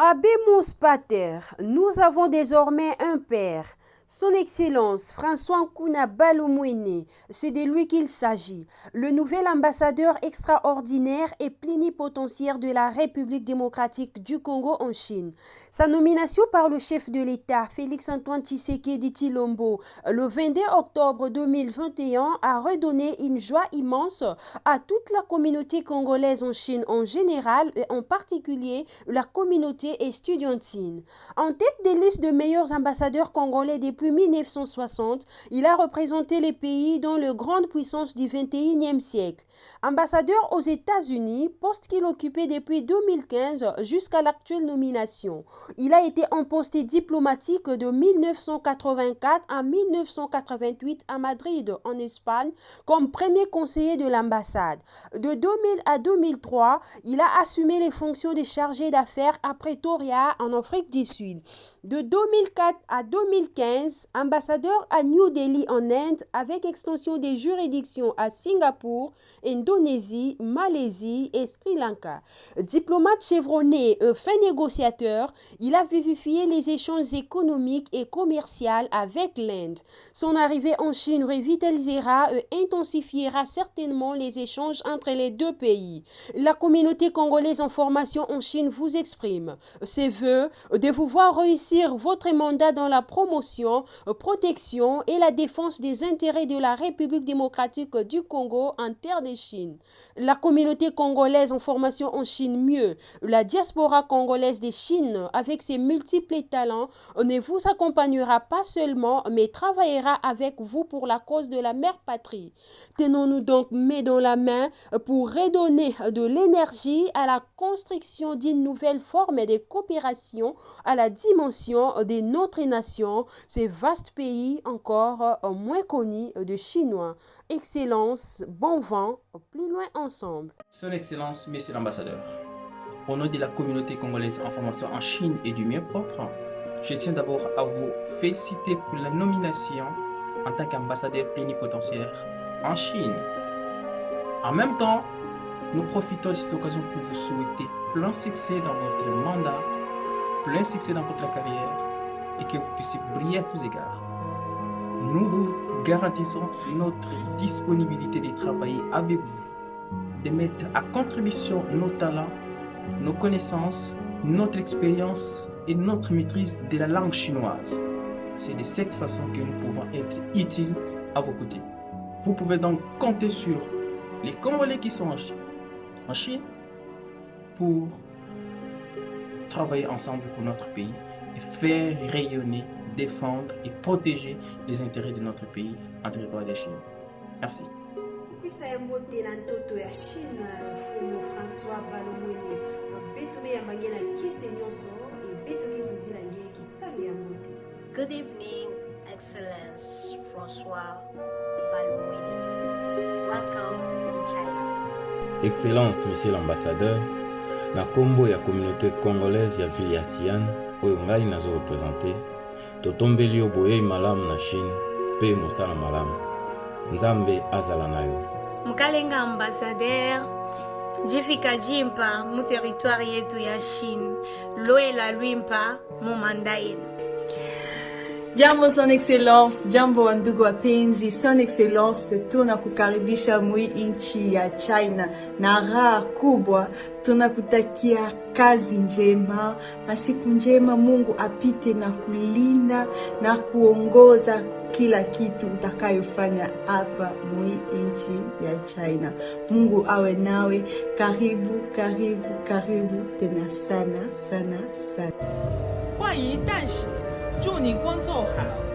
Habemus Pater, nous avons désormais un Père. Son Excellence François Nkuna Balomouene, c'est de lui qu'il s'agit, le nouvel ambassadeur extraordinaire et plénipotentiaire de la République démocratique du Congo en Chine. Sa nomination par le chef de l'État, Félix-Antoine Tshisekedi Tshilombo, le 22 octobre 2021 a redonné une joie immense à toute la communauté congolaise en Chine en général et en particulier la communauté estudiantine. En tête des listes de meilleurs ambassadeurs congolais depuis 1960, il a représenté les pays dans les grandes puissances du XXIe siècle. Ambassadeur aux États-Unis, poste qu'il occupait depuis 2015 jusqu'à l'actuelle nomination. Il a été en poste diplomatique de 1984 à 1988 à Madrid, en Espagne, comme premier conseiller de l'ambassade. De 2000 à 2003, il a assumé les fonctions de chargé d'affaires à Pretoria, en Afrique du Sud. De 2004 à 2015, ambassadeur à New Delhi en Inde avec extension des juridictions à Singapour, Indonésie, Malaisie et Sri Lanka. Diplomate chevronné et fin négociateur, il a vivifié les échanges économiques et commerciaux avec l'Inde. Son arrivée en Chine revitalisera et intensifiera certainement les échanges entre les deux pays. La communauté congolaise en formation en Chine vous exprime ses vœux de vous voir réussir votre mandat dans la promotion, protection et la défense des intérêts de la République démocratique du Congo en terre de Chine. La communauté congolaise en formation en Chine mieux, la diaspora congolaise de Chine avec ses multiples talents ne vous accompagnera pas seulement mais travaillera avec vous pour la cause de la mère patrie. Tenons-nous donc main dans la main pour redonner de l'énergie à la construction d'une nouvelle forme de coopération à la dimension de notre nation, ces vastes pays encore moins connus de Chinois. Excellence, bon vent, plus loin ensemble. Son Excellence, Monsieur l'Ambassadeur, au nom de la communauté congolaise en formation en Chine et du mien propre, je tiens d'abord à vous féliciter pour la nomination en tant qu'ambassadeur plénipotentiaire en Chine. En même temps, nous profitons de cette occasion pour vous souhaiter plein succès dans votre mandat, plein succès dans votre carrière et que vous puissiez briller à tous égards. Nous vous garantissons notre disponibilité de travailler avec vous, de mettre à contribution nos talents, nos connaissances, notre expérience et notre maîtrise de la langue chinoise. C'est de cette façon que nous pouvons être utiles à vos côtés. Vous pouvez donc compter sur les Congolais qui sont en Chine pour travailler ensemble pour notre pays et faire rayonner, défendre et protéger les intérêts de notre pays en territoire de Chine. Merci. François Balomouene, Good evening, Excellence François Balomouene. Welcome in China. Excellence, Monsieur l'Ambassadeur, na kombo ya communauté congolaise ya ville ya Xi'an, oyo ngai nazo représenter, totombeli yo boyei malamu na Chine, pe mosala malamu. Nzambe azala na yo. Mkalenga ambassadeur, jifika jimpa mu territoire yetu ya Chine, loela luimpa mu manda yenu. Jambo Son Excellence, jambo wandugu wapenzi. Son Excellence, tunakukaribisha mwi nchi ya China na raha kubwa. Tunakutakia kazi njema na siku njema. Mungu apite na kulinda na kuongoza kila kitu utakayofanya hapa mwi nchi ya China. Mungu awe nawe. Karibu, karibu, karibu tena sana sana sana. 万一但是祝你工作好。